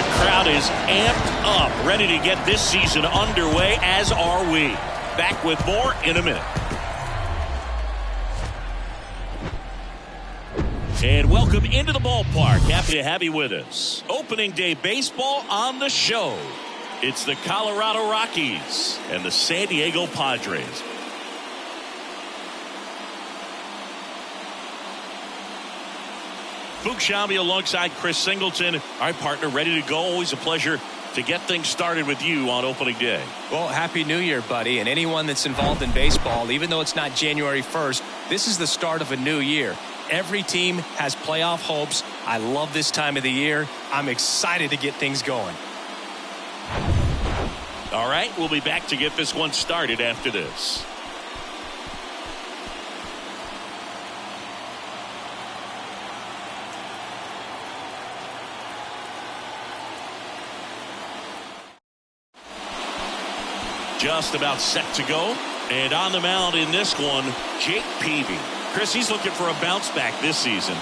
The crowd is amped up, ready to get this season underway, as are we. Back with more in a minute. And welcome into the ballpark. Happy to have you with us. Opening day baseball on the show. It's the Colorado Rockies and the San Diego Padres. Fuchs Shambi alongside Chris Singleton. All right, partner, ready to go. Always a pleasure to get things started with you on opening day. Well, Happy New Year, buddy. And anyone that's involved in baseball, even though it's not January 1st, this is the start of a new year. Every team has playoff hopes. I love this time of the year. I'm excited to get things going. All right, we'll be back to get this one started after this. Just about set to go. And on the mound in this one, Jake Peavy. Chris, he's looking for a bounce back this season.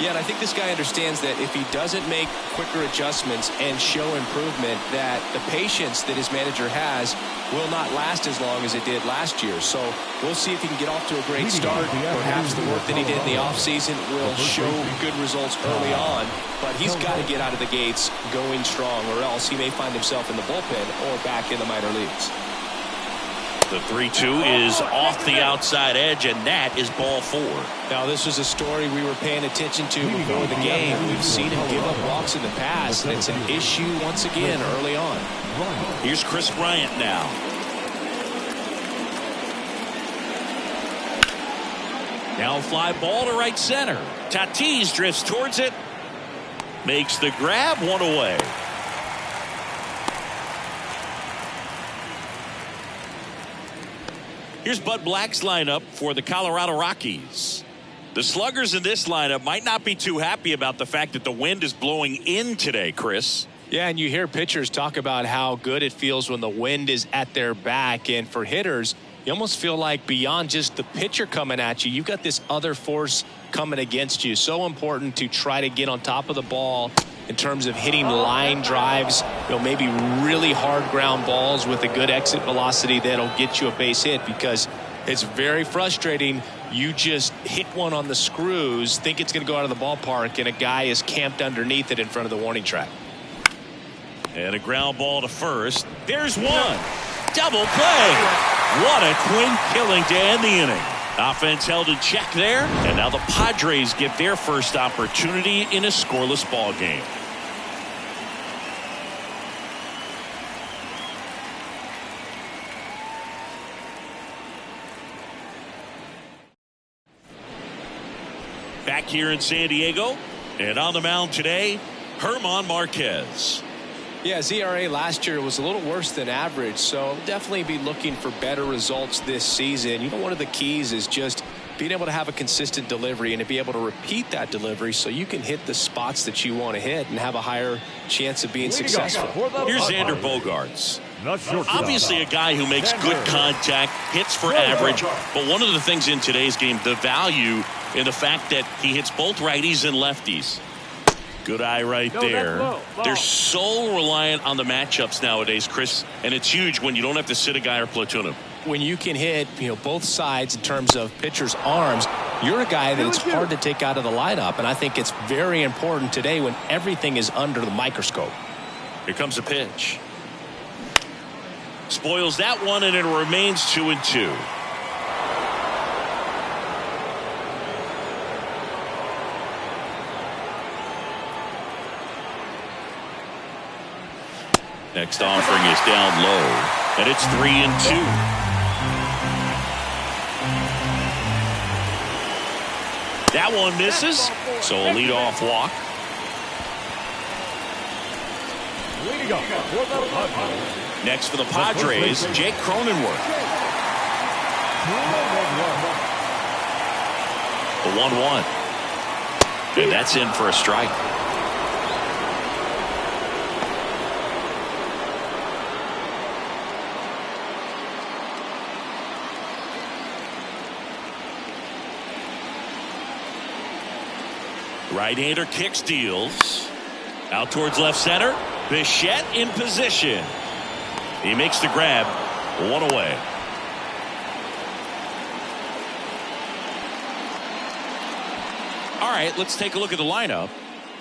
Yeah, and I think this guy understands that if he doesn't make quicker adjustments and show improvement, that the patience that his manager has will not last as long as it did last year. So we'll see if he can get off to a great start. Perhaps the work that he did in the offseason will show good results early on. But he's got to get out of the gates going strong, or else he may find himself in the bullpen or back in the minor leagues. The 3-2 is off the outside edge, and that is ball 4. Now, this was a story we were paying attention to before the game. We've seen him give up walks in the past, and it's an issue once again early on. Here's Chris Bryant now. Now fly ball to right center. Tatis drifts towards it. Makes the grab, one away. Here's Bud Black's lineup for the Colorado Rockies. The sluggers in this lineup might not be too happy about the fact that the wind is blowing in today, Chris. Yeah, and you hear pitchers talk about how good it feels when the wind is at their back. And for hitters, you almost feel like beyond just the pitcher coming at you, you've got this other force coming against you. So important to try to get on top of the ball in terms of hitting line drives, maybe really hard ground balls with a good exit velocity that'll get you a base hit, because it's very frustrating. You just hit one on the screws, think it's going to go out of the ballpark, and a guy is camped underneath it in front of the warning track. And a ground ball to first. There's one. Double play. What a twin killing to end the inning. Offense held in check there, and now the Padres get their first opportunity in a scoreless ball game. Back here in San Diego, and on the mound today, Germán Marquez. Yeah, his ERA last year was a little worse than average, so definitely be looking for better results this season. One of the keys is just being able to have a consistent delivery and to be able to repeat that delivery so you can hit the spots that you want to hit and have a higher chance of being successful. Here's Xander Bogaerts. Obviously a guy who makes good contact, hits for average, but one of the things in today's game, the value in the fact that he hits both righties and lefties. Good eye right there. They're so reliant on the matchups nowadays, Chris, and it's huge when you don't have to sit a guy or platoon him. When you can hit, both sides in terms of pitchers' arms, you're a guy that it's hard to take out of the lineup, and I think it's very important today when everything is under the microscope. Here comes a pitch. Spoils that one, and it remains 2-2. Next offering is down low, and it's 3-2. That one misses, so a leadoff walk. Next for the Padres, Jake Cronenworth. The 1-1. And that's in for a strike. Right-hander kicks, deals. Out towards left center. Bichette in position. He makes the grab. One away. All right, let's take a look at the lineup.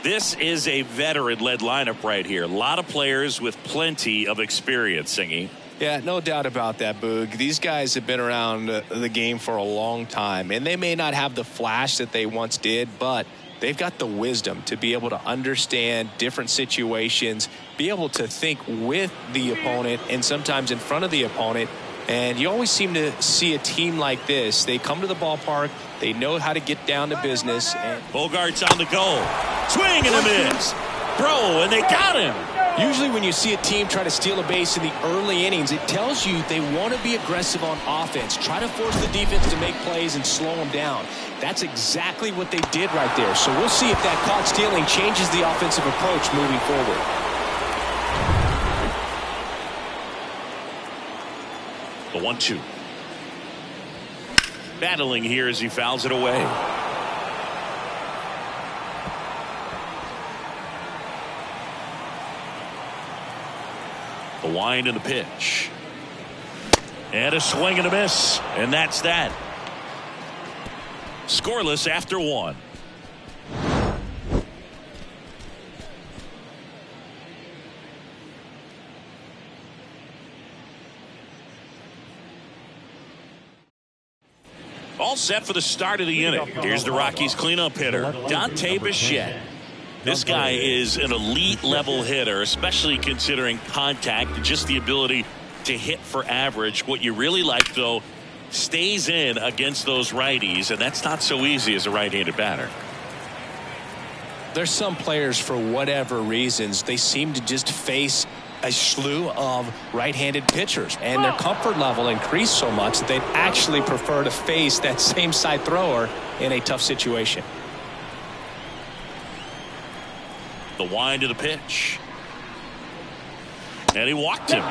This is a veteran-led lineup right here. A lot of players with plenty of experience, Singy. Yeah, no doubt about that, Boog. These guys have been around the game for a long time, and they may not have the flash that they once did, but they've got the wisdom to be able to understand different situations, be able to think with the opponent and sometimes in front of the opponent. And you always seem to see a team like this. They come to the ballpark. They know how to get down to business. And Bogart's on the go. Swing and a miss. Throw, and they got him. Usually when you see a team try to steal a base in the early innings, it tells you they want to be aggressive on offense. Try to force the defense to make plays and slow them down. That's exactly what they did right there. So we'll see if that caught stealing changes the offensive approach moving forward. The 1-2. Battling here as he fouls it away. The wind and the pitch. And a swing and a miss. And that's that. Scoreless after one. All set for the start of the inning. Here's the Rockies cleanup hitter, Dante Bichette. This guy is an elite level hitter, especially considering contact and just the ability to hit for average. What you really like, though, stays in against those righties, and that's not so easy as a right-handed batter. There's some players, for whatever reasons, they seem to just face a slew of right-handed pitchers, and their comfort level increased so much that they'd actually prefer to face that same side thrower in a tough situation. The wind of the pitch. And he walked him.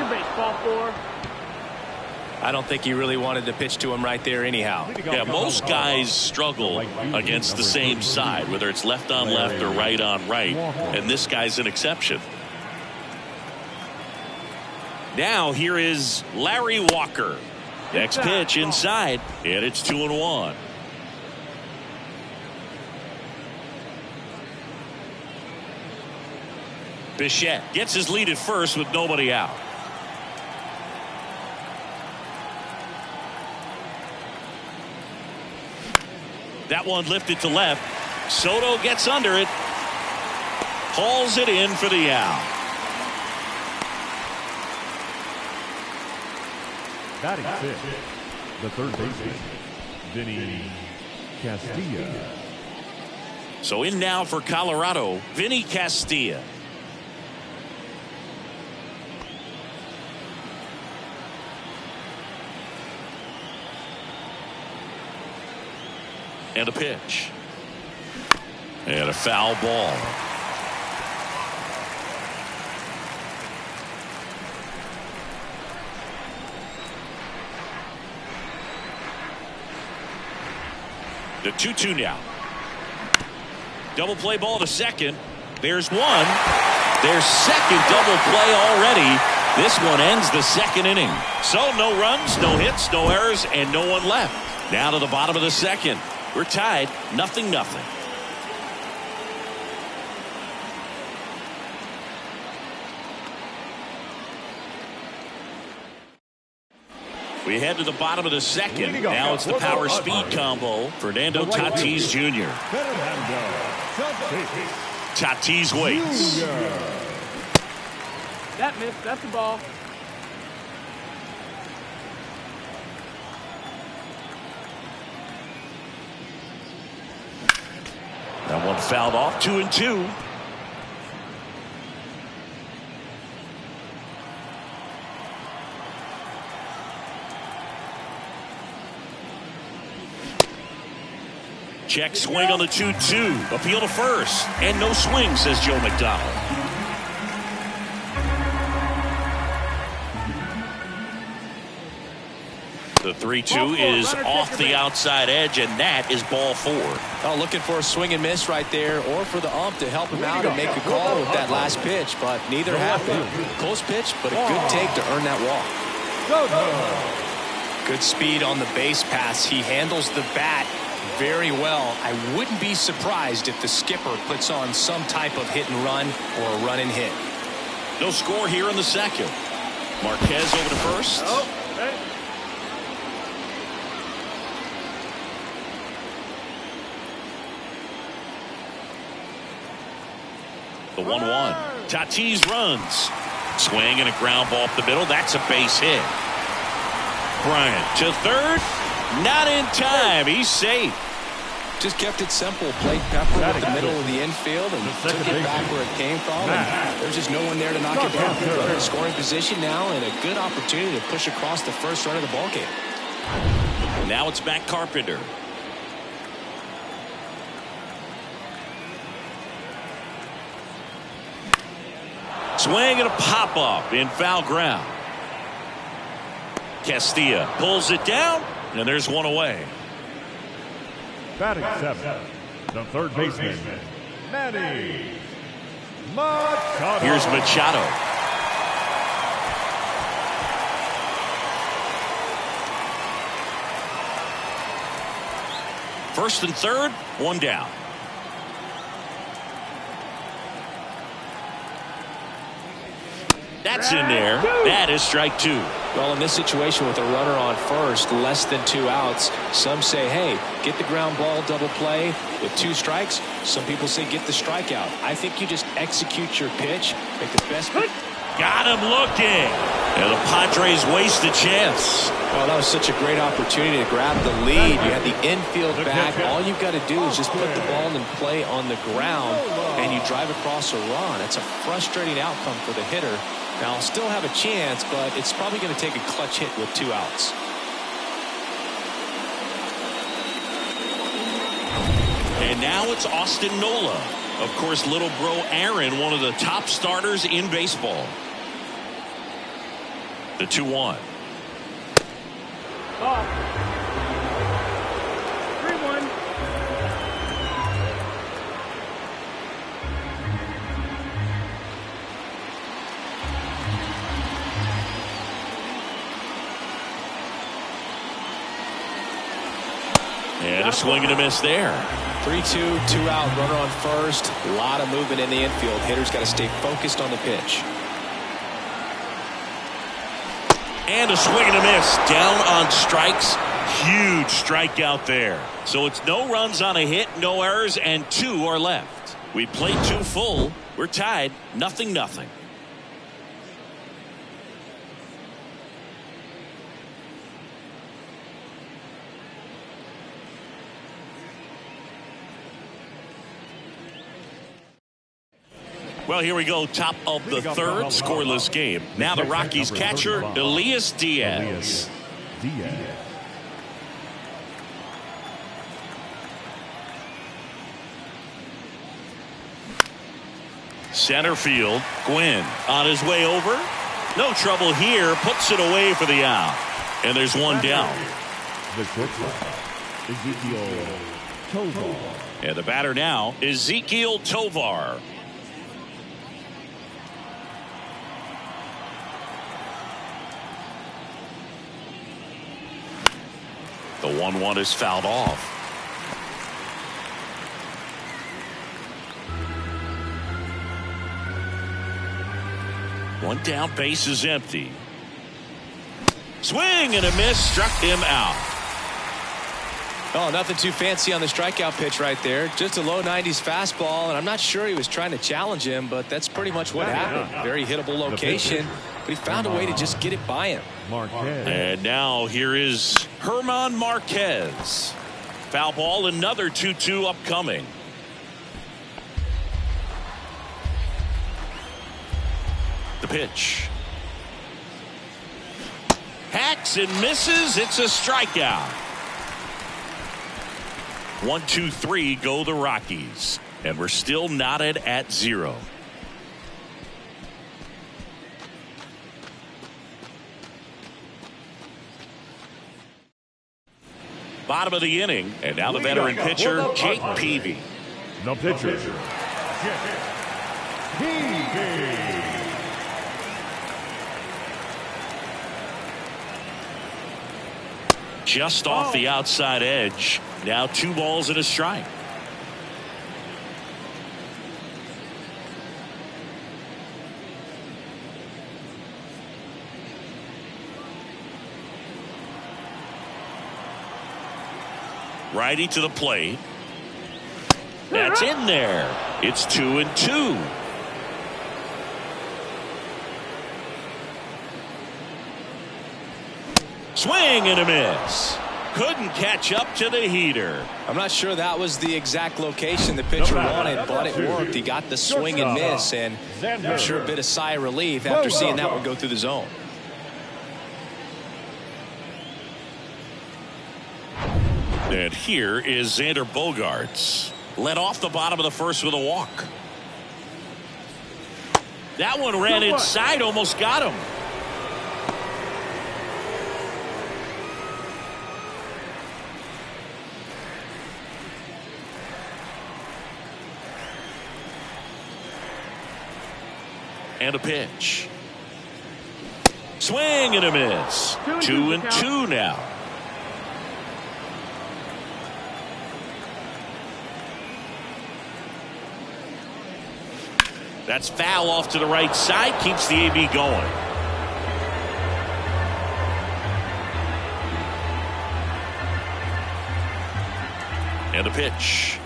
I don't think he really wanted to pitch to him right there anyhow. Yeah, most guys struggle against the same side, whether it's left on left or right on right, and this guy's an exception. Now here is Larry Walker. Next pitch inside, and it's 2-1. Bichette gets his lead at first with nobody out. That one lifted to left. Soto gets under it. Hauls it in for the out. Batting fifth, the third baseman, Vinny Castilla. So in now for Colorado, Vinny Castilla. And a pitch. And a foul ball. The 2-2 now. Double play ball to second. There's one. Their second double play already. This one ends the second inning. So no runs, no hits, no errors, and no one left. Now to the bottom of the second. We're tied, 0-0. We head to the bottom of the second. Now it's the power speed combo. Fernando Tatis Jr. Tatis waits. That missed. That's the ball. That one fouled off. 2-2. Check swing on the 2-2. Appeal to first. And no swing, says Joe McDonald. The 3-2 is off the outside edge, and that is ball 4. Oh, looking for a swing and miss right there, or for the ump to help him out and make a call with that last pitch, but neither happened. Close pitch, but a good take to earn that walk. Good speed on the base pass. He handles the bat very well. I wouldn't be surprised if the skipper puts on some type of hit and run or a run and hit. No score here in the second. Marquez over to first. The 1-1. Tatis runs. Swing and a ground ball up the middle. That's a base hit. Bryant to third. Not in time. He's safe. Just kept it simple. Played Pepper with the middle of the infield and took it back where it came from. And there's just no one there to knock it down. They're in scoring position now and a good opportunity to push across the first run of the ballgame. Now it's Matt Carpenter. Swing and a pop-up in foul ground. Castilla pulls it down, and there's one away. Batting 7, the third baseman, Manny Machado. Here's Machado. First and third, one down. That's in there. That is strike 2. Well, in this situation with a runner on first, less than 2 outs, some say, hey, get the ground ball, double play with 2 strikes. Some people say get the strikeout. I think you just execute your pitch, make the best. Got him looking. And the Padres waste a chance. Well, that was such a great opportunity to grab the lead. You had the infield back. All you've got to do is just put the ball in play on the ground, and you drive across a run. It's a frustrating outcome for the hitter. Now, I'll still have a chance, but it's probably going to take a clutch hit with 2 outs. And now it's Austin Nola. Of course, little bro Aaron, one of the top starters in baseball. The 2-1. 3-1. And a swing and a miss there. 3-2, 2 out, runner on first. A lot of movement in the infield. Hitter's got to stay focused on the pitch. And a swing and a miss. Down on strikes. Huge strikeout there. So it's no runs on a hit, no errors, and 2 are left. We played 2 full. We're tied, 0-0. Well, here we go. Top of the third, scoreless game. Now the Rockies catcher, Elias Diaz. Center field, Gwynn on his way over. No trouble here. Puts it away for the out. And there's one down. The shortstop, Ezekiel Tovar. And the batter now, Ezekiel Tovar. The 1-1 is fouled off. One down, base is empty. Swing and a miss, struck him out. Oh, nothing too fancy on the strikeout pitch right there. Just a low 90s fastball, and I'm not sure he was trying to challenge him, but that's pretty much what happened. Very hittable location, but he found a way to just get it by him. Marquez. And now here is Herman Marquez. Foul ball, another 2-2 upcoming. The pitch. Hacks and misses. It's a strikeout. 1-2-3 go the Rockies. And we're still knotted at 0. Bottom of the inning, and now the veteran pitcher, Jake Peavy. The pitcher, Jake Peavy. Just off the outside edge. Now 2 balls and a strike. Righty to the plate. That's in there. It's 2-2. Swing and a miss. Couldn't catch up to the heater. I'm not sure that was the exact location the pitcher wanted, but it worked. He got the swing and miss, and I'm sure a bit of sigh of relief after seeing that one go through the zone. And here is Xander Bogaerts. Led off the bottom of the first with a walk. That one ran inside, almost got him. And a pitch. Swing and a miss. 2-2 now. That's foul off to the right side. Keeps the AB going. And a pitch.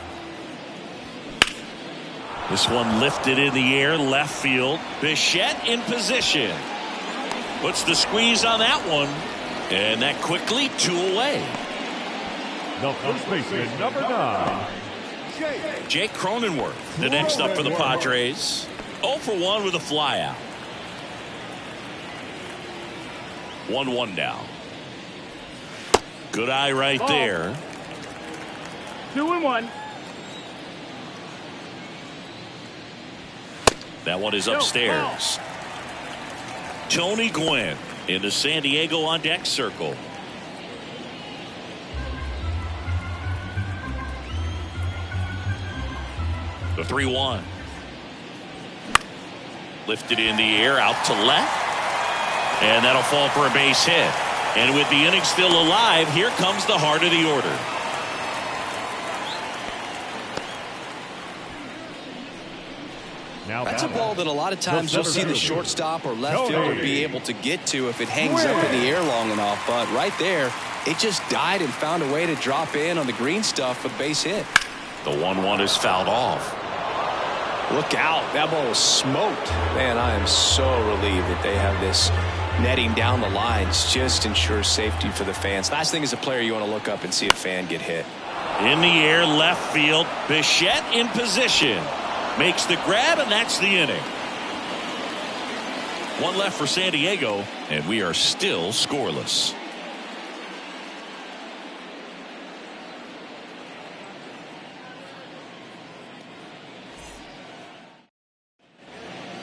This one lifted in the air, left field. Bichette in position. Puts the squeeze on that one. And that quickly 2 away. The first baseman, number 9. Jake Cronenworth, the next up for the Padres. 0 for 1 with a flyout. 1-1 now. Good eye right there. 2-1. That one is upstairs. Tony Gwynn into San Diego on deck circle. The 3-1. Lifted in the air out to left. And that'll fall for a base hit. And with the inning still alive, here comes the heart of the order. Now That's a ball that a lot of times you'll see the shortstop or left fielder be able to get to if it hangs up in the air long enough. But right there, it just died and found a way to drop in on the green stuff, a base hit. The 1-1 is fouled off. Look out. That ball was smoked. Man, I am so relieved that they have this netting down the lines. Just ensures safety for the fans. Last thing as a player, you want to look up and see a fan get hit. In the air, left field. Bichette in position. Makes the grab, and that's the inning. 1 left for San Diego, and we are still scoreless.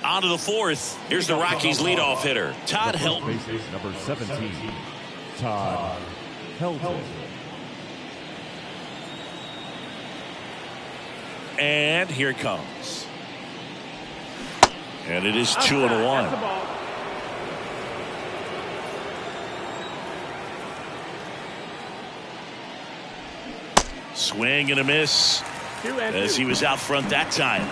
On to the 4th. Here's the Rockies leadoff hitter, Todd Helton. Number 17, Todd Helton. And here it comes. And it is 2-1. Swing and a miss as he was out front that time.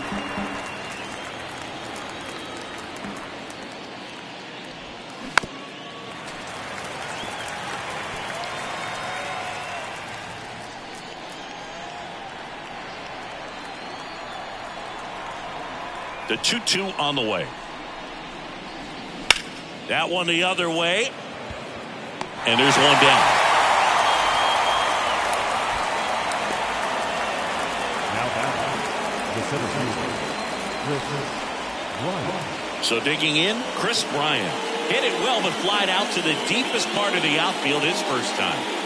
The 2-2 on the way. That one the other way. And there's one down. Now back the center fielder, So digging in, Chris Bryant. Hit it well, but flied out to the deepest part of the outfield his first time.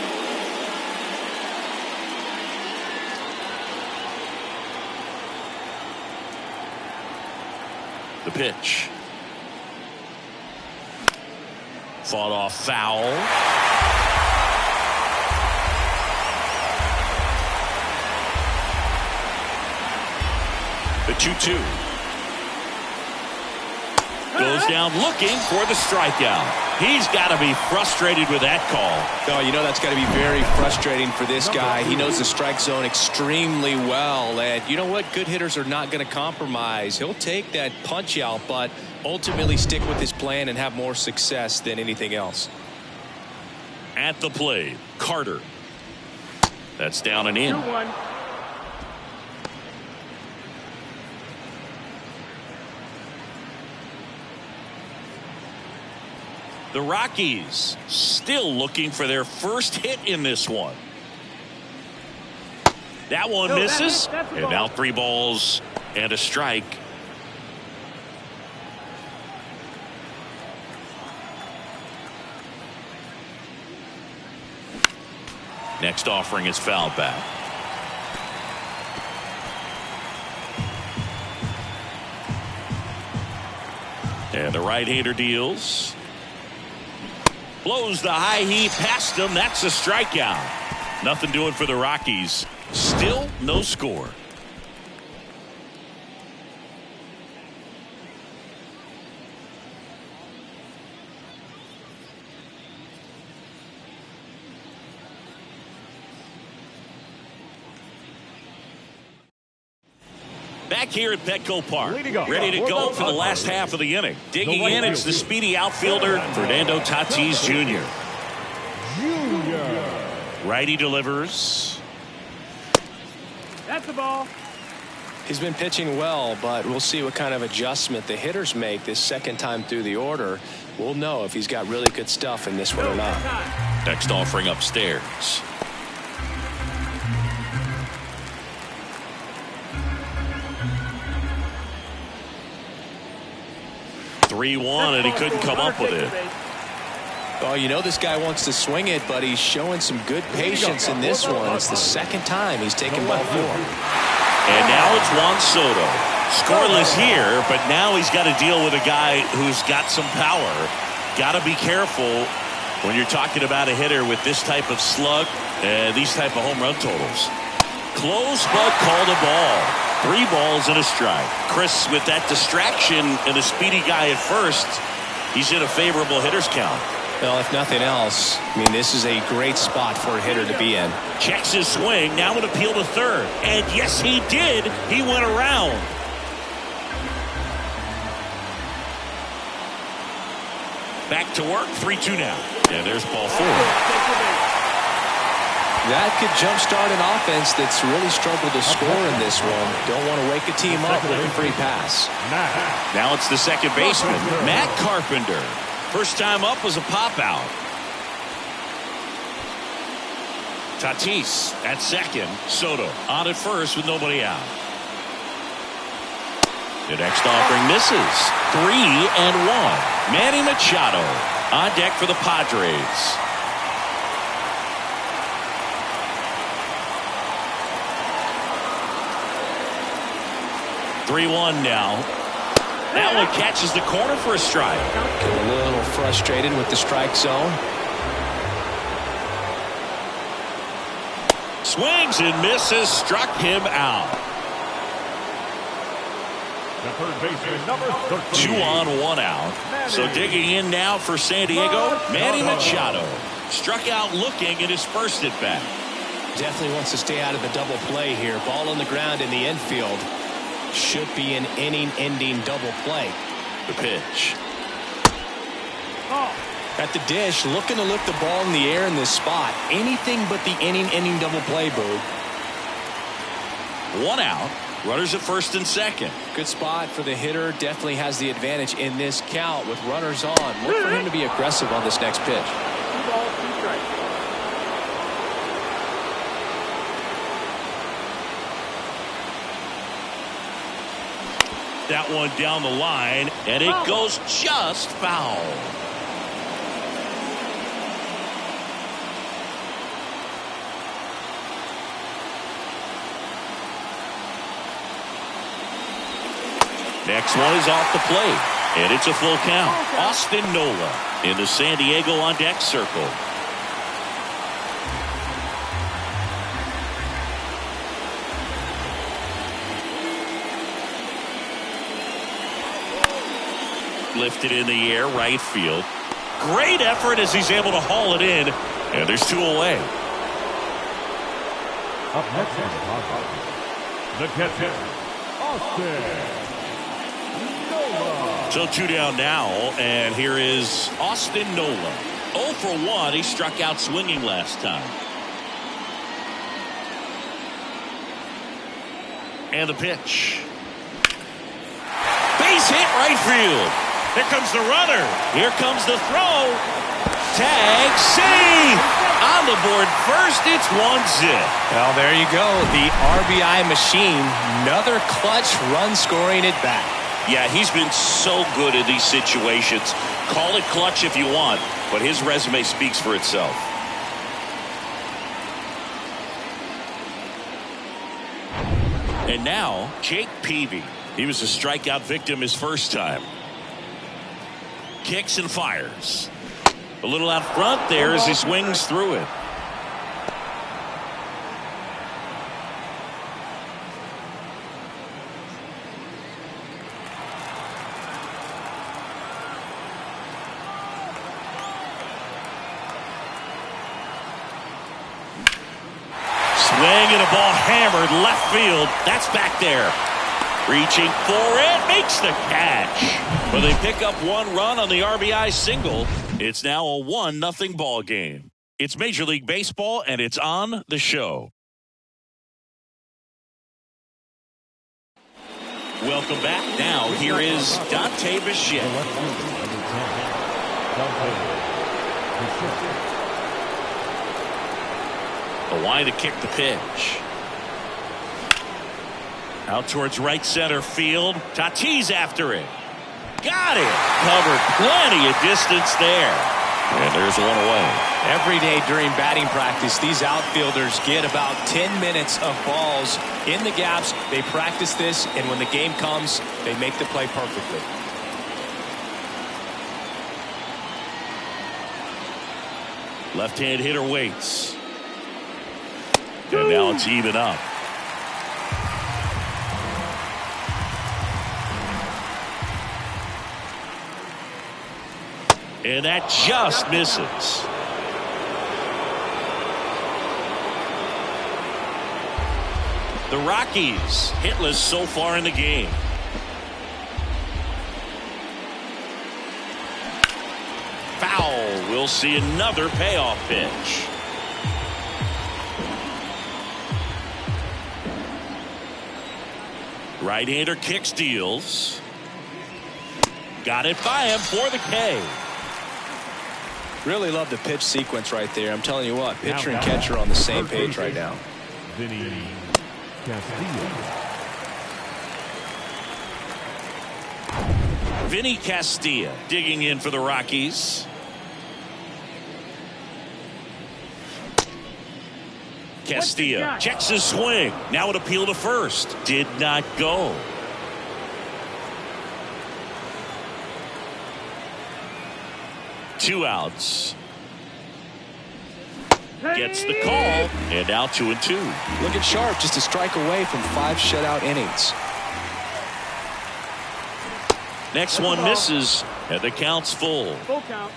The pitch. Fought off foul. 2-2. Goes down looking for the strikeout. He's got to be frustrated with that call. Oh, you know that's got to be very frustrating for this guy. He knows the strike zone extremely well. And you know what? Good hitters are not going to compromise. He'll take that punch out, but ultimately stick with his plan and have more success than anything else. At the plate, Carter. That's down and in. 2-1. The Rockies still looking for their first hit in this one. That one misses. And now 3 balls and a strike. Next offering is fouled back. And the right-hander deals. Blows the high heat past him. That's a strikeout. Nothing doing for the Rockies. Still no score. Back here at Petco Park, ready to go for the last half of the inning. Digging in, it's the speedy outfielder, Fernando Tatis Jr. Righty delivers. That's the ball. He's been pitching well, but we'll see what kind of adjustment the hitters make this second time through the order. We'll know if he's got really good stuff in this one or not. Next offering upstairs. 3-1, and he couldn't come up with it. Oh, you know this guy wants to swing it, but he's showing some good patience in this one. It's the second time he's taken ball 4. And now it's Juan Soto. Scoreless here, but now he's got to deal with a guy who's got some power. Got to be careful when you're talking about a hitter with this type of slug and these type of home run totals. Close, but called a ball. 3 balls and a strike. Chris, with that distraction and a speedy guy at first, he's in a favorable hitter's count. Well, if nothing else, I mean, this is a great spot for a hitter to be in. Checks his swing, now an appeal to third. And yes, he did. He went around. Back to work, 3-2 now. And there's ball 4. That could jumpstart an offense that's really struggled to score in this one. Don't want to wake a team up with a free pass. Now it's the second baseman, Matt Carpenter. First time up was a pop out. Tatis at second. Soto on at first with nobody out. The next offering misses. 3-1. Manny Machado on deck for the Padres. (3-1) now. That one catches the corner for a strike. Get a little frustrated with the strike zone. Swings and misses. Struck him out. The third baseman, number 13. 2 on, 1 out. So digging in now for San Diego, Manny Machado. Struck out looking at his first at bat. Definitely wants to stay out of the double play here. Ball on the ground in the infield. Should be an inning-ending double play. The pitch. At the dish, looking to lift the ball in the air in this spot. Anything but the inning-ending double play, Boog. 1 out. Runners at first and second. Good spot for the hitter. Definitely has the advantage in this count with runners on. Look for him to be aggressive on this next pitch. 2 balls, 2 strikes. That one down the line, and it goes just foul. Next one is off the plate, and it's a full count. Austin Nola in the San Diego on deck circle. Lifted in the air, right field. Great effort as he's able to haul it in. And there's 2 away. Up next is the catcher, Austin Nola. So 2 down now, and here is Austin Nola. 0 for 1. He struck out swinging last time. And the pitch. Base hit, right field. Here comes the runner. Here comes the throw. Tag, save. On the board first, it's 1-zip. Well, there you go. The RBI machine. Another clutch run scoring at bat. Yeah, he's been so good in these situations. Call it clutch if you want, but his resume speaks for itself. And now, Jake Peavy. He was a strikeout victim his first time. Kicks and fires. A little out front there as he swings through it. Swing and a ball hammered left field. That's back there. Reaching for it, makes the catch. But they pick up 1 run on the RBI single. It's now a 1-0 ball game. It's Major League Baseball, and it's on the show. Welcome back. Now, here is Dante Bichette. A line to kick the pitch. Out towards right center field. Tatis after it. Got it. Covered plenty of distance there. And there's 1 away. Every day during batting practice, these outfielders get about 10 minutes of balls in the gaps. They practice this, and when the game comes, they make the play perfectly. Left-hand hitter waits. And now it's even up. And that just misses. The Rockies hitless so far in the game. Foul. We'll see another payoff pitch. Right-hander kick steals. Got it by him for the K. Really love the pitch sequence right there. I'm telling you what, pitcher and catcher are on the same page right now. Vinny Castilla. Vinny Castilla digging in for the Rockies. Castilla checks his swing. Now an appeal to first. Did not go. Two outs. Gets the call. And now 2-2. Look at Sharp, just a strike away from 5 shutout innings. Next one misses. And the count's full. Full count.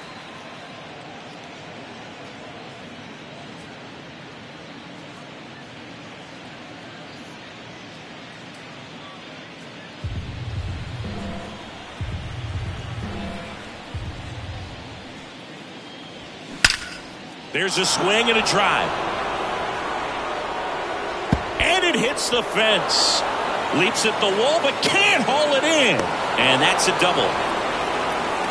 There's a swing and a drive. And it hits the fence. Leaps at the wall, but can't haul it in. And that's a double.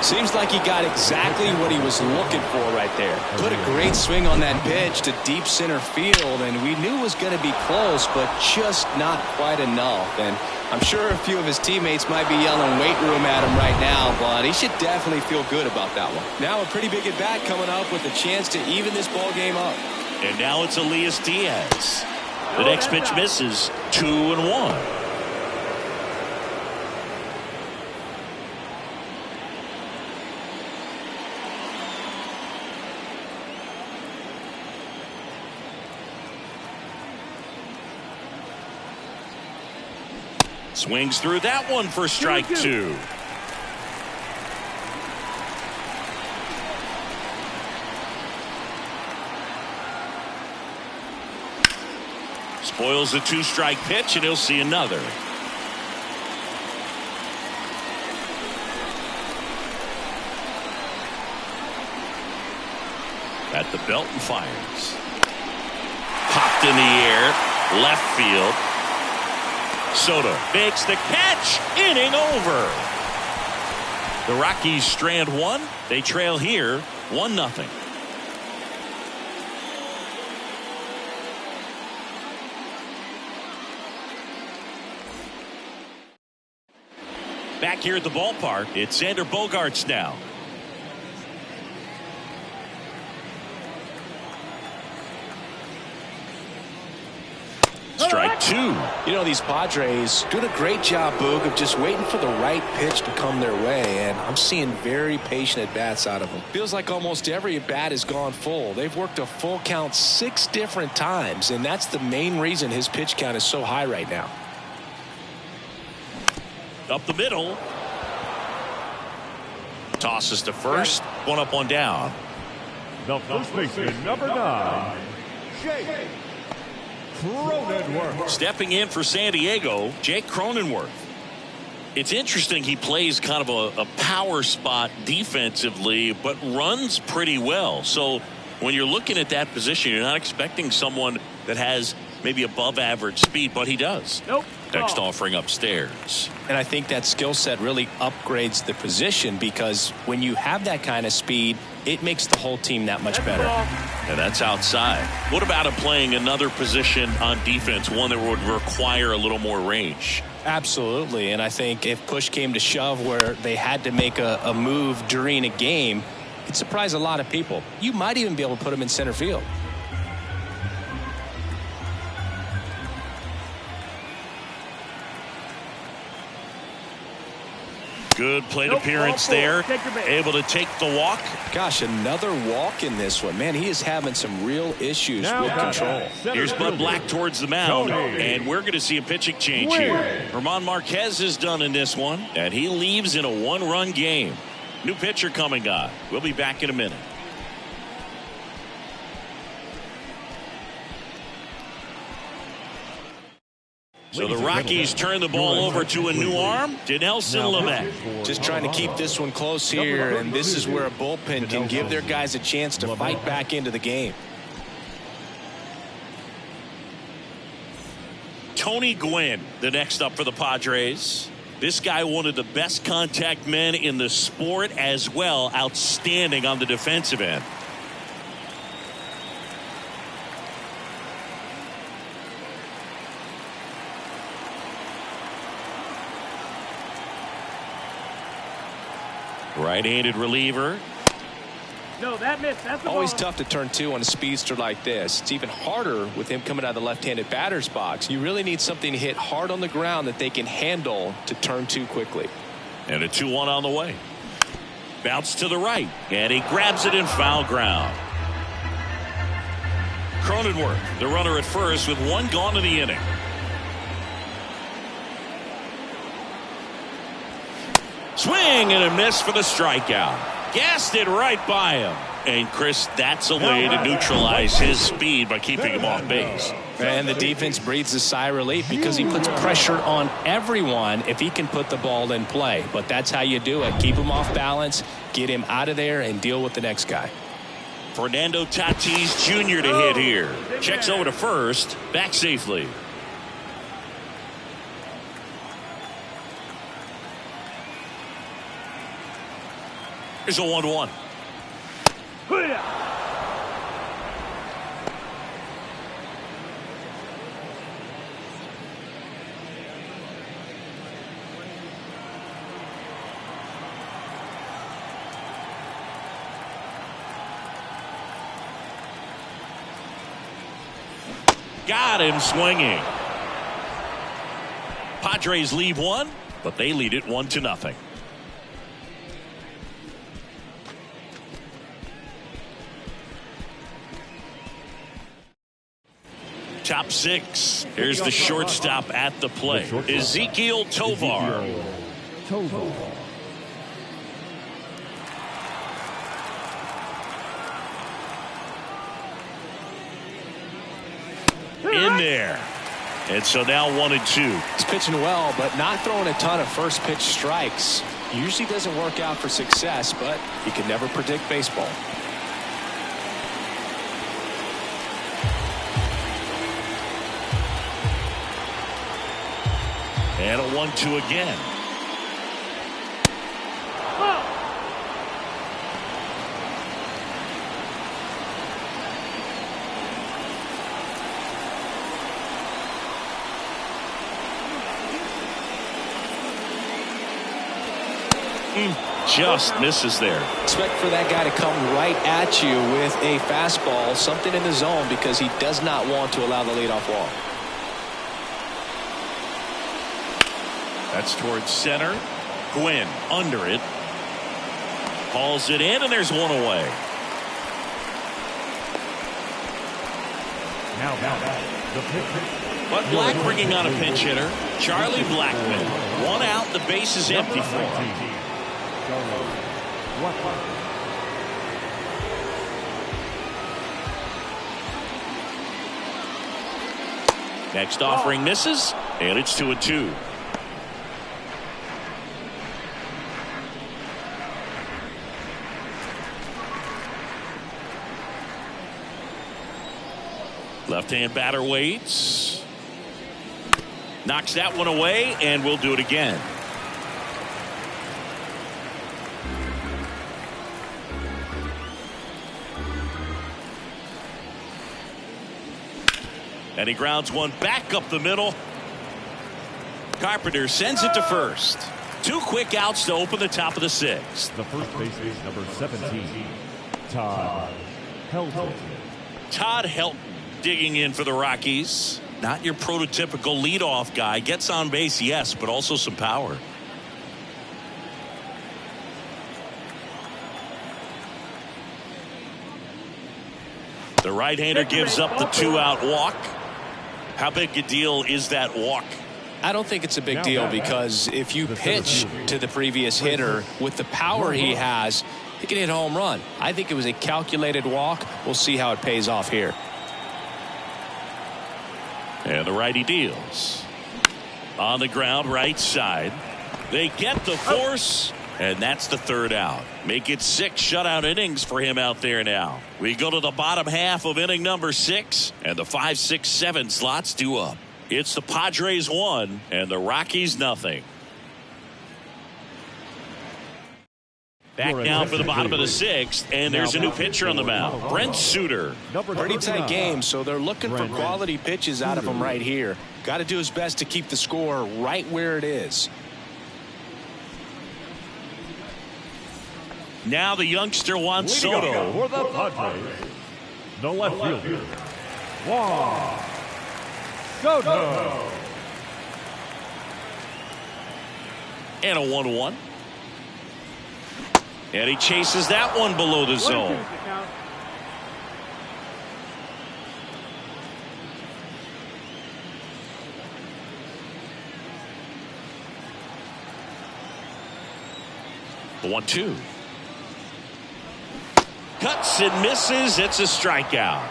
Seems like he got exactly what he was looking for right there. Put a great swing on that pitch to deep center field, and we knew it was going to be close, but just not quite enough. And I'm sure a few of his teammates might be yelling weight room at him right now, but he should definitely feel good about that one. Now a pretty big at bat coming up with a chance to even this ball game up. And now it's Elias Diaz. The next pitch misses. 2-1. Swings through that one for strike 2. Boyle's a 2-strike pitch, and he'll see another. At the belt and fires. Popped in the air, left field. Soto makes the catch, inning over. The Rockies strand one. They trail here 1-0. Back here at the ballpark, it's Xander Bogaerts now. Strike 2. You know, these Padres doing a great job, Boog, of just waiting for the right pitch to come their way, and I'm seeing very patient at-bats out of them. Feels like almost every at-bat has gone full. They've worked a full count 6 different times, and that's the main reason his pitch count is so high right now. Up the middle. Tosses to first. 1 up, 1 down. The first baseman, number 9, Jake Cronenworth. Stepping in for San Diego, Jake Cronenworth. It's interesting, he plays kind of a power spot defensively, but runs pretty well. So when you're looking at that position, you're not expecting someone that has maybe above average speed, but he does. Nope. Next offering upstairs. And I think that skill set really upgrades the position, because when you have that kind of speed, it makes the whole team that much better. And that's outside. What about him playing another position on defense, one that would require a little more range? Absolutely. And I think if push came to shove where they had to make a move during a game, it'd surprise a lot of people. You might even be able to put him in center field. Good plate appearance there. Able to take the walk. Gosh, another walk in this one. Man, he is having some real issues with control. Here's Bud Black towards the mound, and we're going to see a pitching change here. German Marquez is done in this one, and he leaves in a 1-run game. New pitcher coming on. We'll be back in a minute. So the Rockies turn the ball over to a new arm, Dinelson Lamet. Just trying to keep this one close here, and this is where a bullpen can give their guys a chance to fight back into the game. Tony Gwynn, the next up for the Padres. This guy, one of the best contact men in the sport as well. Outstanding on the defensive end. Right-handed reliever. No, that missed. That's the Always ball. tough to turn 2 on a speedster like this. It's even harder with him coming out of the left-handed batter's box. You really need something to hit hard on the ground that they can handle to turn 2 quickly. And a 2-1 on the way. Bounce to the right, and he grabs it in foul ground. Cronenworth, the runner at first, with 1 gone in the inning. Swing and a miss for the strikeout. Gassed it right by him. And Chris, that's a way to neutralize his speed by keeping him off base. And the defense breathes a sigh of relief because he puts pressure on everyone if he can put the ball in play. But that's how you do it. Keep him off balance, get him out of there, and deal with the next guy. Fernando Tatis Jr. to hit here. Checks over to first, back safely. Here's a 1-1. Got him swinging. Padres leave 1, but they lead it 1-0. Top 6. Here's the shortstop at the plate. Ezekiel Tovar. In there. And so now 1-2. He's pitching well, but not throwing a ton of first pitch strikes. Usually doesn't work out for success, but you can never predict baseball. And a 1-2 again. Just misses there. Expect for that guy to come right at you with a fastball, something in the zone, because he does not want to allow the leadoff walk. That's towards center. Gwynn under it. Hauls it in, and there's one away. Now the pitch. But Black bringing on a pinch hitter. Charlie Blackmon. One out, the base is empty for him. Next offering misses, and it's 2-2. Left-hand batter waits. Knocks that one away, and we'll do it again. And he grounds one back up the middle. Carpenter sends it to first. 2 quick outs to open the top of the 6th. The first baseman is number 17, Todd Helton. Todd Helton digging in for the Rockies. Not your prototypical leadoff guy. Gets on base, yes, but also some power. The right-hander gives up the 2-out walk. How big a deal is that walk? I don't think it's a big deal, because if you pitch to the previous hitter with the power he has, he can hit a home run. I think it was a calculated walk. We'll see how it pays off here. And the righty deals. On the ground, right side. They get the force, and that's the 3rd out. Make it 6 shutout innings for him out there now. We go to the bottom half of inning number 6, and the 5, 6, 7 slots due up. It's the Padres 1 and the Rockies nothing. Back now for the bottom of the 6th, and there's a new pitcher on the mound, Brent Suter. Pretty tight game, so they're looking for quality pitches out of him right here. Got to do his best to keep the score right where it is. Now the youngster Juan Soto. For the Padres, the left fielder, Juan Soto. And a 1-1. And he chases that one below the zone. The 1-2. Cuts and misses. It's a strikeout.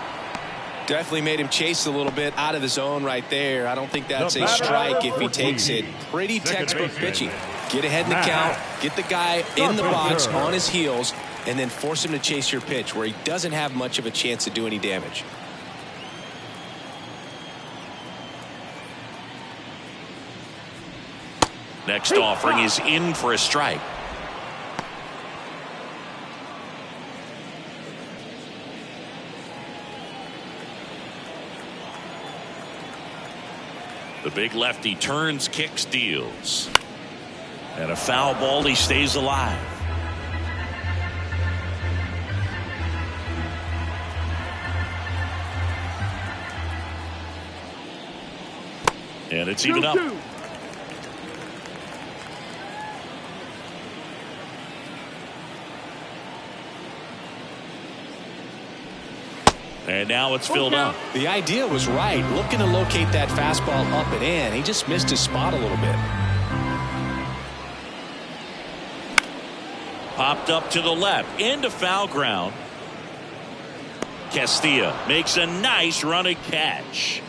Definitely made him chase a little bit out of the zone right there. I don't think that's a strike if he takes it. Pretty textbook pitching. Get ahead in the count, get the guy in the box on his heels, and then force him to chase your pitch where he doesn't have much of a chance to do any damage. Next offering is in for a strike. The big lefty turns, kicks, deals. And a foul ball, he stays alive. And it's even up. And now it's filled up. The idea was right. Looking to locate that fastball up and in. He just missed his spot a little bit. Popped up to the left into foul ground. Castilla makes a nice running catch.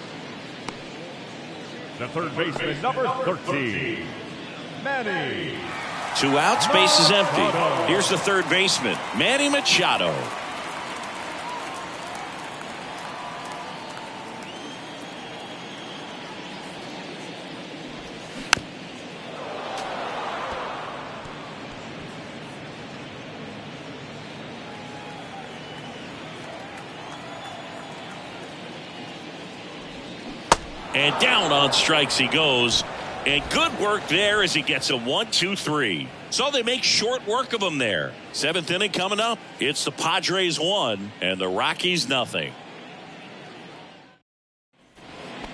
The third baseman, number 13, Manny. 2 outs, base is empty. Here's the third baseman, Manny Machado. And down on strikes he goes. And good work there as he gets a 1-2-3. So they make short work of him there. 7th inning coming up. It's the Padres 1 and the Rockies nothing.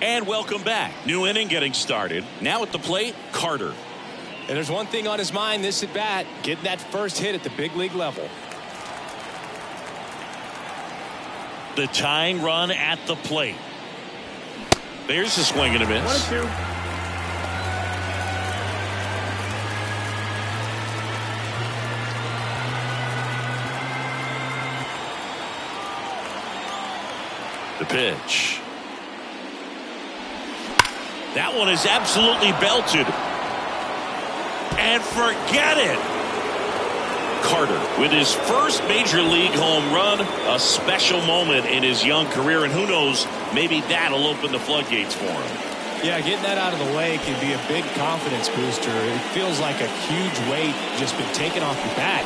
And welcome back. New inning getting started. Now at the plate, Carter. And there's one thing on his mind this at bat, getting that first hit at the big league level. The tying run at the plate. There's a swing and a miss. 1-2. The pitch. That one is absolutely belted. And forget it. Carter with his first major league home run, a special moment in his young career, and who knows, maybe that'll open the floodgates for him. Yeah, getting that out of the way can be a big confidence booster. It feels like a huge weight just been taken off your back.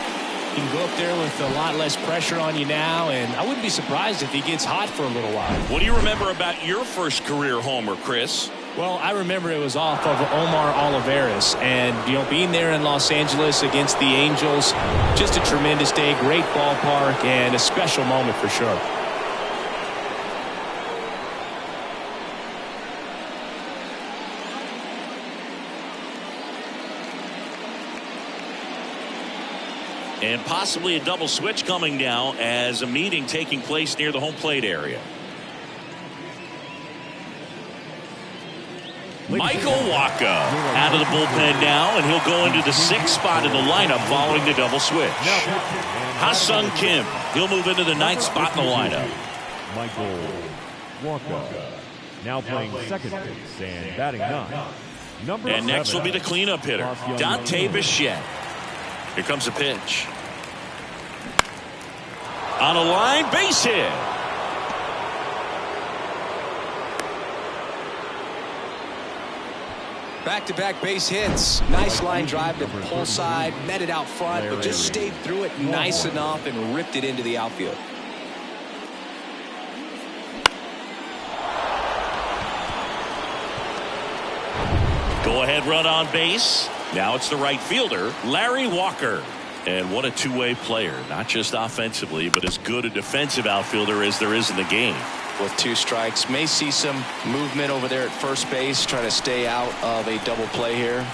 You can go up there with a lot less pressure on you now, and I wouldn't be surprised if he gets hot for a little while. What do you remember about your first career homer, Chris? Well, I remember it was off of Omar Olivares, and being there in Los Angeles against the Angels, just a tremendous day, great ballpark, and a special moment for sure. And possibly a double switch coming now as a meeting taking place near the home plate area. Michael Wacha out of the bullpen now, and he'll go into the 6th spot in the lineup following the double switch. Ha-Sung Kim, he'll move into the 9th spot in the lineup. Michael Wacha now playing second base and batting 9. And next will be the cleanup hitter, Dante Bichette. Here comes a pitch. On a line, base hit. Back-to-back base hits. Nice line drive to pull side, met it out front, but just stayed through it nice enough and ripped it into the outfield. Go-ahead run on base. Now it's the right fielder, Larry Walker. And what a two-way player, not just offensively, but as good a defensive outfielder as there is in the game. With 2 strikes, may see some movement over there at first base, trying to stay out of a double play here.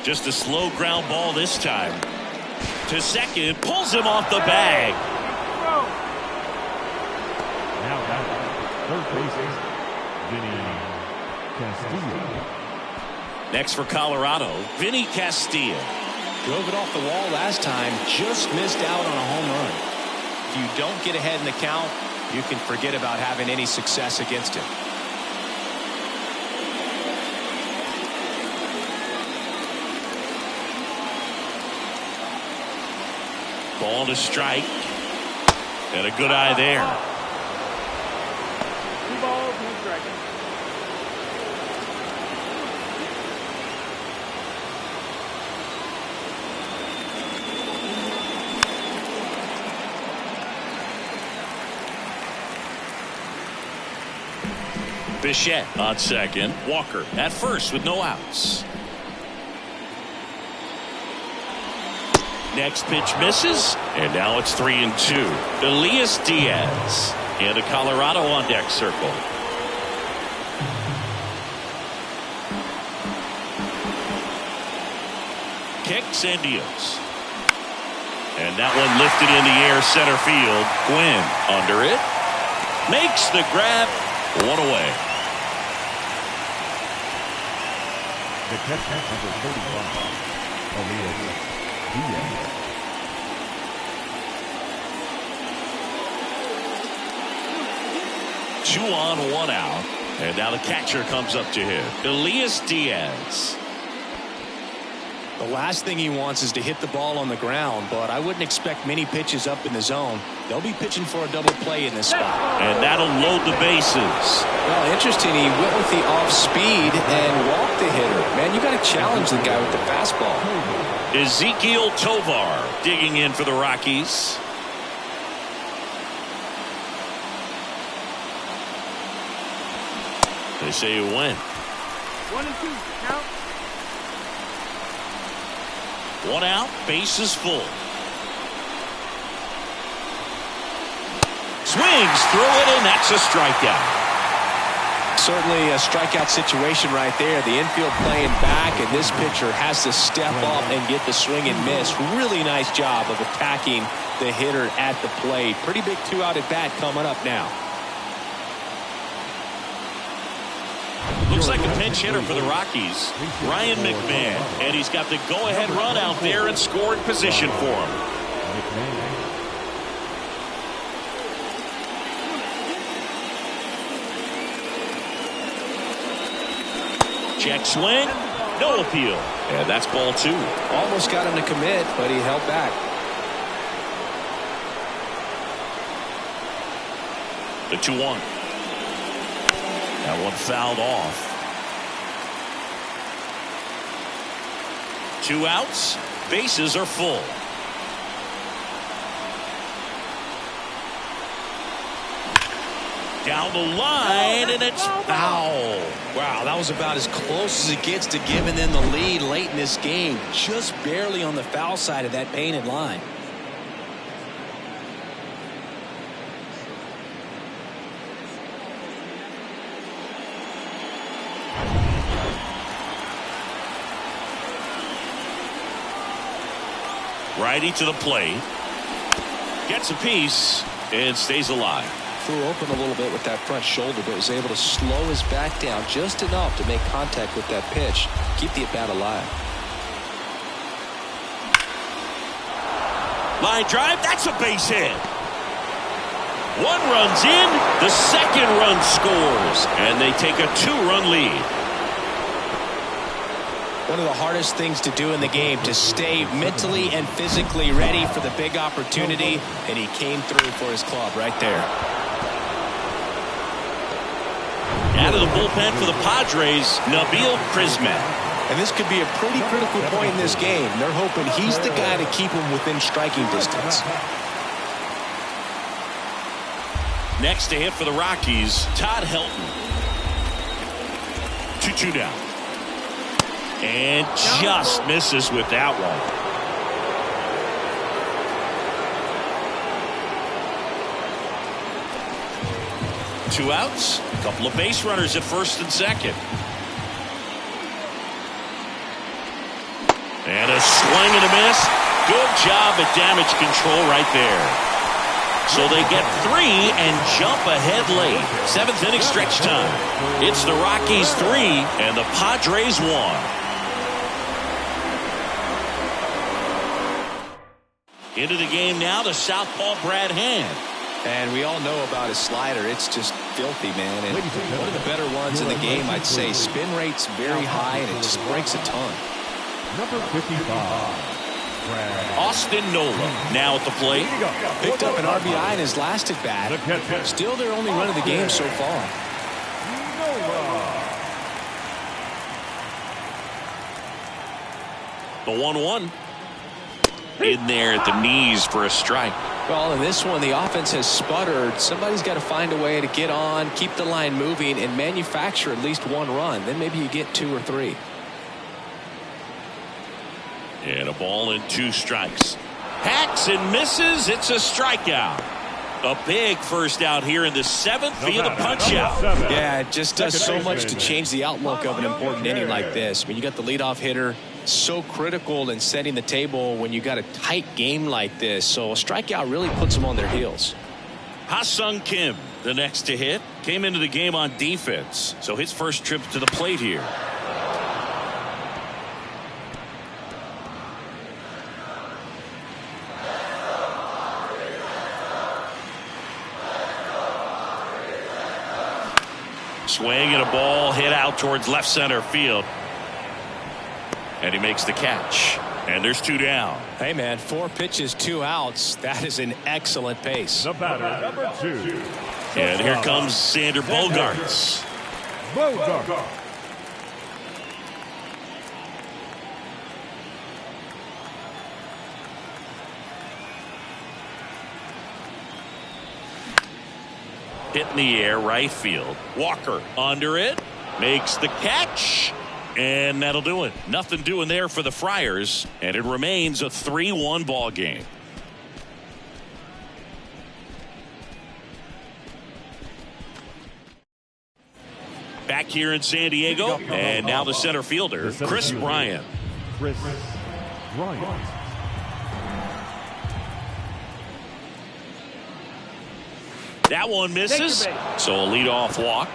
Just a slow ground ball this time. To second, pulls him off the bag. Now back third baseman, Vinny Castillo. Next for Colorado, Vinny Castillo. Drove it off the wall last time, just missed out on a home run. If you don't get ahead in the count, you can forget about having any success against him. Ball to strike. And a good eye there. 2 balls, 1 strike. Bichette on second. Walker at first with no outs. Next pitch misses, and now it's 3-2. Elias Diaz into Colorado on deck circle. Kicks and deals. And that one lifted in the air center field. Gwynn under it. Makes the grab. 1 away. The catcher number 35, Elias Diaz. 2 on, 1 out. And now the catcher comes up to hit. Elias Diaz. The last thing he wants is to hit the ball on the ground, but I wouldn't expect many pitches up in the zone. They'll be pitching for a double play in this spot. And that'll load the bases. Well, interesting. He went with the off speed and walked the hitter. Man, you got to challenge the guy with the fastball. Ezekiel Tovar digging in for the Rockies. They say it went. 1 and 2. Count. 1 out, bases full. Swings through it, and that's a strikeout. Certainly a strikeout situation right there. The infield playing back, and this pitcher has to step up and get the swing and miss. Really nice job of attacking the hitter at the plate. Pretty big 2-out at bat coming up now. Looks like a pinch hitter for the Rockies, Ryan McMahon, and he's got the go-ahead run out there in scoring position for him. Check swing, no appeal, and that's ball 2. Almost got him to commit, but he held back. The 2-1. That one fouled off. 2 outs, bases are full. Down the line, and it's foul. Wow, that was about as close as it gets to giving them the lead late in this game. Just barely on the foul side of that painted line. Righty to the plate. Gets a piece and stays alive. Threw open a little bit with that front shoulder, but was able to slow his back down just enough to make contact with that pitch. Keep the at-bat alive. Line drive, that's a base hit. 1 run's in, the second run scores, and they take a 2-run lead. One of the hardest things to do in the game, to stay mentally and physically ready for the big opportunity, and he came through for his club right there. Out of the bullpen for the Padres, Nabil Prisman. And this could be a pretty critical point in this game. They're hoping he's the guy to keep him within striking distance. Next to hit for the Rockies, Todd Helton. 2-2 down. And just misses with that one. 2 outs, a couple of base runners at first and second. And a swing and a miss. Good job at damage control right there. So they get 3 and jump ahead late. 7th inning stretch time. It's the Rockies 3 and the Padres 1. Into the game now, the southpaw Brad Hand. And we all know about his slider. It's just filthy, man. And one of the better ones in the game, I'd say. Spin rate's very high, and it just breaks a ton. Number 55, Austin Nola now at the plate. Picked up an RBI in his last at bat. Still their only run of the game so far. The 1-1. In there at the knees for a strike. Well, in this one, the offense has sputtered. Somebody's got to find a way to get on, keep the line moving, and manufacture at least 1 run. Then maybe you get 2 or 3. And a ball and 2 strikes. Hacks and misses. It's a strikeout. A big first out here in the 7th via the punch out. Yeah, it just does so much to change the outlook of an important inning like this. I mean, you got the leadoff hitter, so critical in setting the table when you got a tight game like this. So a strikeout really puts them on their heels. Ha-Sung Kim, the next to hit, came into the game on defense. So his first trip to the plate here. Swing and a ball hit out towards left center field. And he makes the catch. And there's 2 down. Hey, man, 4 pitches, 2 outs. That is an excellent pace. The batter, number 2. And here comes Sander Bogaerts. Bogart. Hit in the air, right field. Walker under it, makes the catch, and that'll do it. Nothing doing there for the Friars, and it remains a 3-1 ball game. Back here in San Diego, and now the center fielder, Chris Bryant. Chris Bryant. That one misses, so a leadoff walk.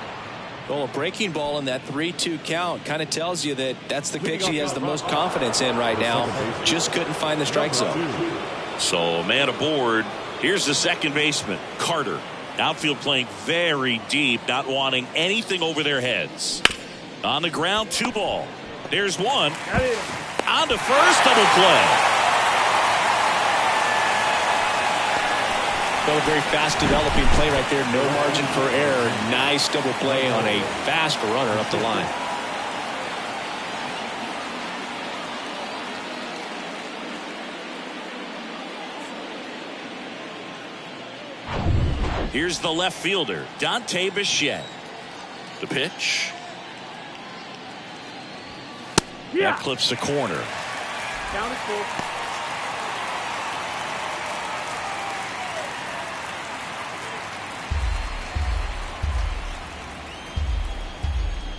Well, a breaking ball in that 3-2 count kind of tells you that that's the pitch he has the most confidence in right now. Just couldn't find the strike zone. So man aboard. Here's the second baseman, Carter. Outfield playing very deep, not wanting anything over their heads. On the ground, 2 ball. There's one. On to first, double play. Well, a very fast developing play right there. No margin for error. Nice double play on a fast runner up the line. Here's the left fielder, Dante Bichette. The pitch. That clips the corner. Down is full.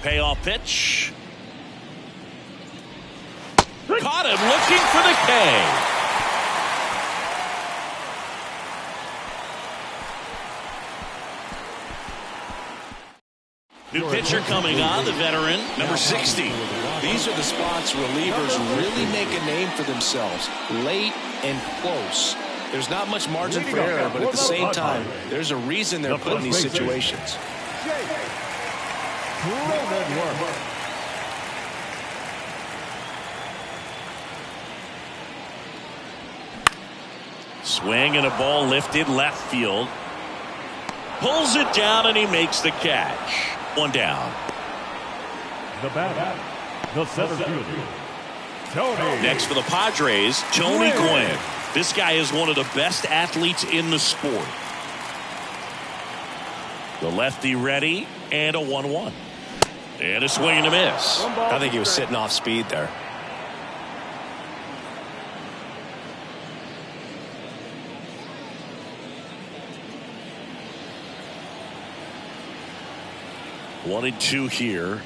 Payoff pitch. Caught him looking for the K. New pitcher coming on, the veteran, number 60. These are the spots relievers really make a name for themselves. Late and close. There's not much margin for error, but at the same time, there's a reason they're put in these situations. Swing and a ball lifted left field. Pulls it down and he makes the catch. 1 down. The batter, the center fielder, Tony. Next for the Padres, Tony Gwynn. This guy is one of the best athletes in the sport. The lefty ready, and a 1-1. And a swing and a miss. I think he was sitting off speed there. One and 2 here.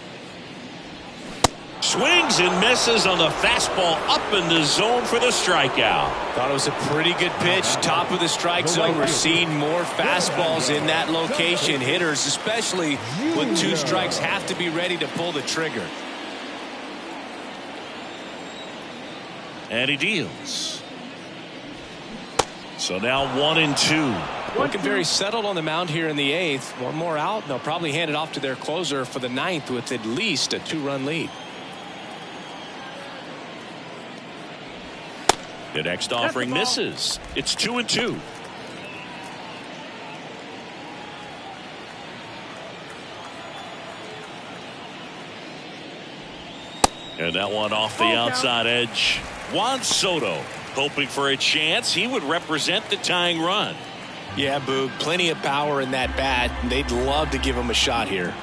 Swings and misses on the fastball up in the zone for the strikeout. Thought it was a pretty good pitch. Top of the strike zone. We're seeing more fastballs in that location. Hitters, especially with 2 strikes, have to be ready to pull the trigger. And he deals. So now 1 and 2. Looking very settled on the mound here in the 8th. 1 more out, and they'll probably hand it off to their closer for the 9th with at least a 2-run lead. The next offering misses. It's 2 and 2. And that one off the outside edge. Juan Soto hoping for a chance. He would represent the tying run. Yeah, Boog, plenty of power in that bat. They'd love to give him a shot here.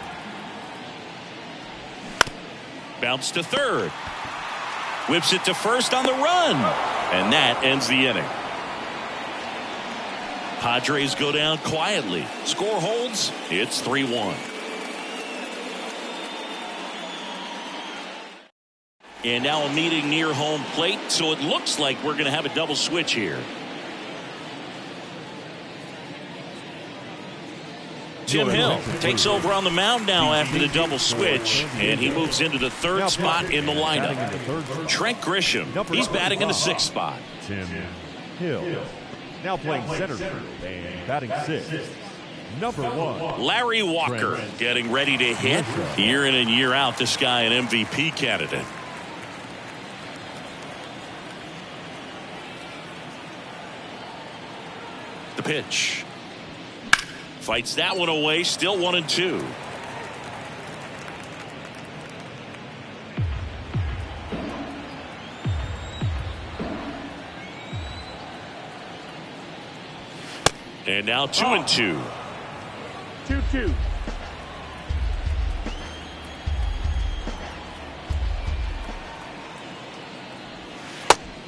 Bounce to third. Whips it to first on the run. And that ends the inning. Padres go down quietly. Score holds. It's 3-1. And now a meeting near home plate, so it looks like we're going to have a double switch here. Tim Hill takes over on the mound now after the double switch, and he moves into the 3rd spot in the lineup. Trent Grisham, he's batting in the 6th spot. Tim Hill, now playing center field and batting 6th. Number 1. Larry Walker getting ready to hit. Year in and year out, this guy an MVP candidate. The pitch. Fights that one away. Still 1-2. And now 2-2. 2-2.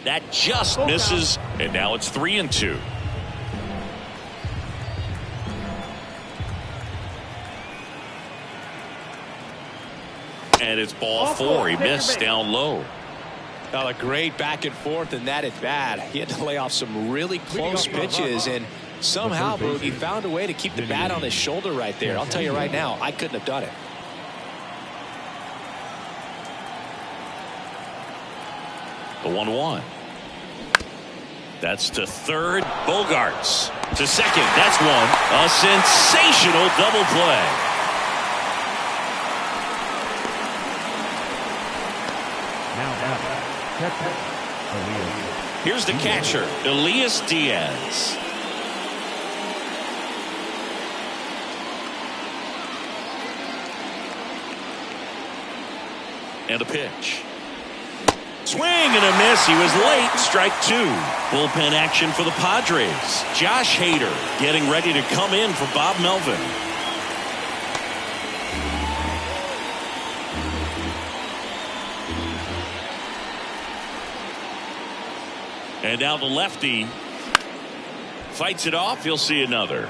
That just misses. And now it's 3-2. And it's ball 4. He missed down low. Well, a great back and forth in that at bat. He had to lay off some really close pitches, and somehow he found a way to keep the bat on his shoulder right there. I'll tell you right now, I couldn't have done it. The 1-1. That's to third. Bogarts to second. That's one. A sensational double play. Here's the catcher, Elias Diaz. And the pitch. Swing and a miss. He was late. Strike 2. Bullpen action for the Padres. Josh Hader getting ready to come in for Bob Melvin. And now the lefty fights it off. He'll see another.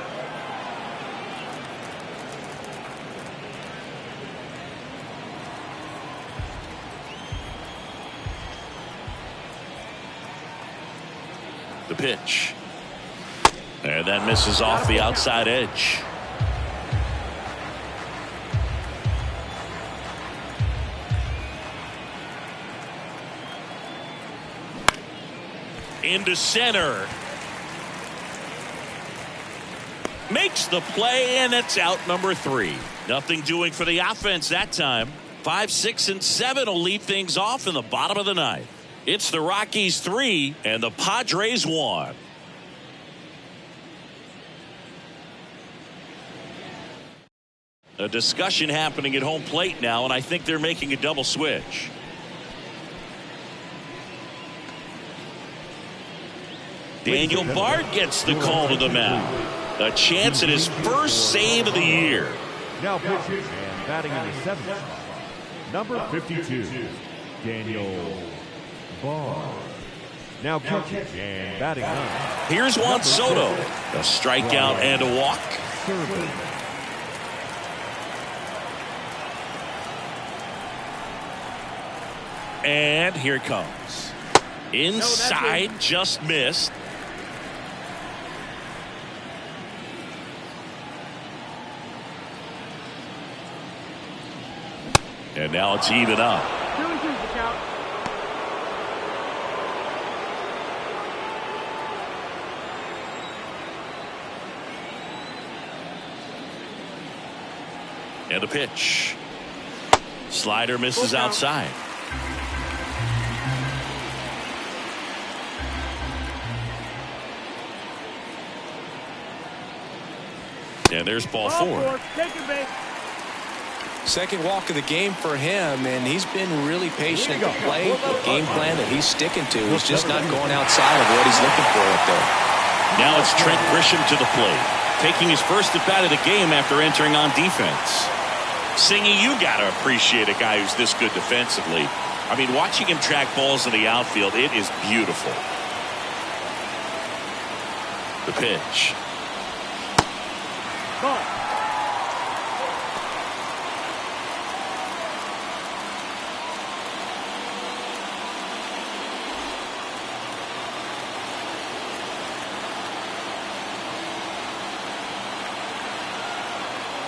The pitch. And that misses off the outside edge. Into center. Makes the play, and it's out number 3. Nothing doing for the offense that time. 5, 6, and 7 will lead things off in the bottom of the 9th. It's the Rockies 3 and the Padres 1. A discussion happening at home plate now, and I think they're making a double switch. Daniel Bard gets the call to the mound. A chance at his first save of the year. Now pitching and batting in the 7th spot. Number 52, Daniel Bard. Now catching and batting 9. Here's Juan Soto. A strikeout and a walk. And here it comes. Inside, just missed. And now it's even up. 2-2 the count. And the pitch. Slider misses outside. And there's ball 4. Take it, babe. Second walk of the game for him, and he's been really patient at the plate. The game plan that he's sticking to. He's just not going outside of what he's looking for up there. Now it's Trent Grisham to the plate, taking his first at bat of the game after entering on defense. Singy, you got to appreciate a guy who's this good defensively. I mean, watching him track balls in the outfield, it is beautiful. The pitch. Ball.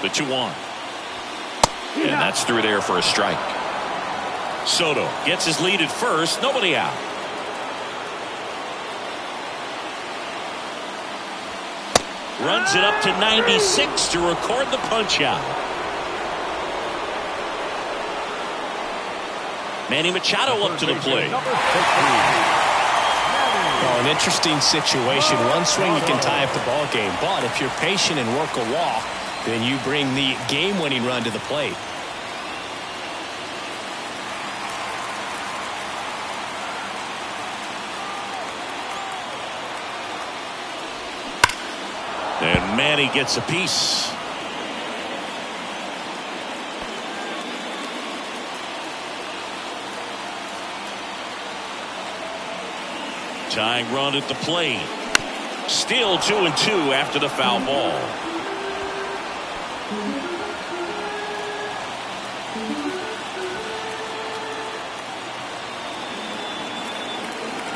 The 2-1. And that's through there for a strike. Soto gets his lead at first. Nobody out. Runs it up to 96 to record the punch out. Manny Machado up to the plate. Oh, an interesting situation. One swing you can tie up the ball game, but if you're patient and work a walk, then you bring the game-winning run to the plate. And Manny gets a piece. Tying run at the plate. Still 2-2 after the foul ball.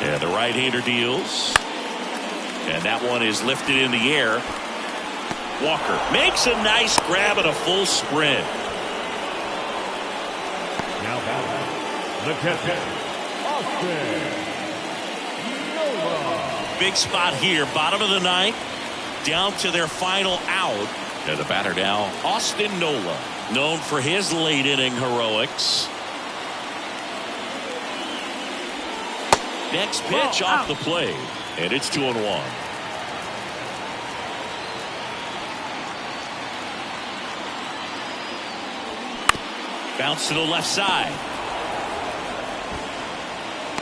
And the right-hander deals. And that one is lifted in the air. Walker makes a nice grab and a full sprint. Now batting, the catcher, Austin. Big spot here, bottom of the ninth, down to their final out. And the batter now, Austin Nola, known for his late inning heroics. Next pitch off the plate, and it's 2-1. Bounce to the left side.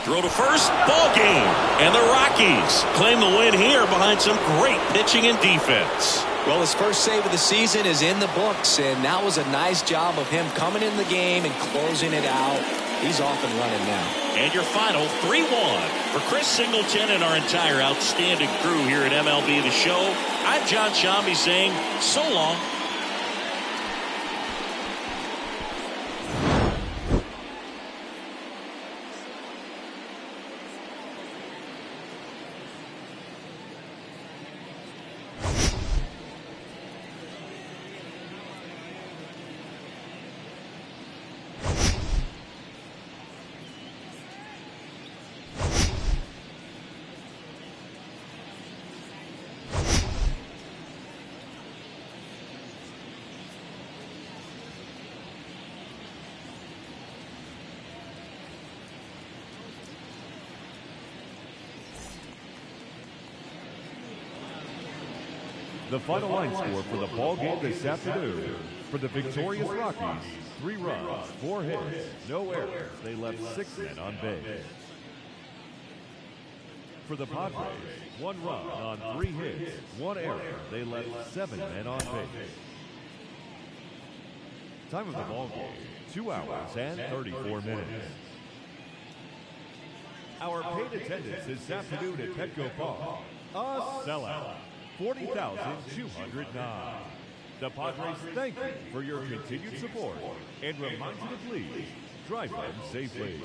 Throw to first, ball game. And the Rockies claim the win here behind some great pitching and defense. Well, his first save of the season is in the books, and that was a nice job of him coming in the game and closing it out. He's off and running now. And your final 3-1 for Chris Singleton and our entire outstanding crew here at MLB The Show. I'm John Shambi saying so long. The final line score for the ball game this afternoon. For the victorious Rockies, 3 runs, 4 hits, no errors. They left 6 men on base. For the Padres, 1 run on 3 hits, 1 error. They left 7 men on base. Time of the ball game, 2 hours and 34 minutes. Our paid attendance this afternoon at Petco Park, a sellout. 40,209. The Padres thank you for your continued support and remind you to please drive them safely.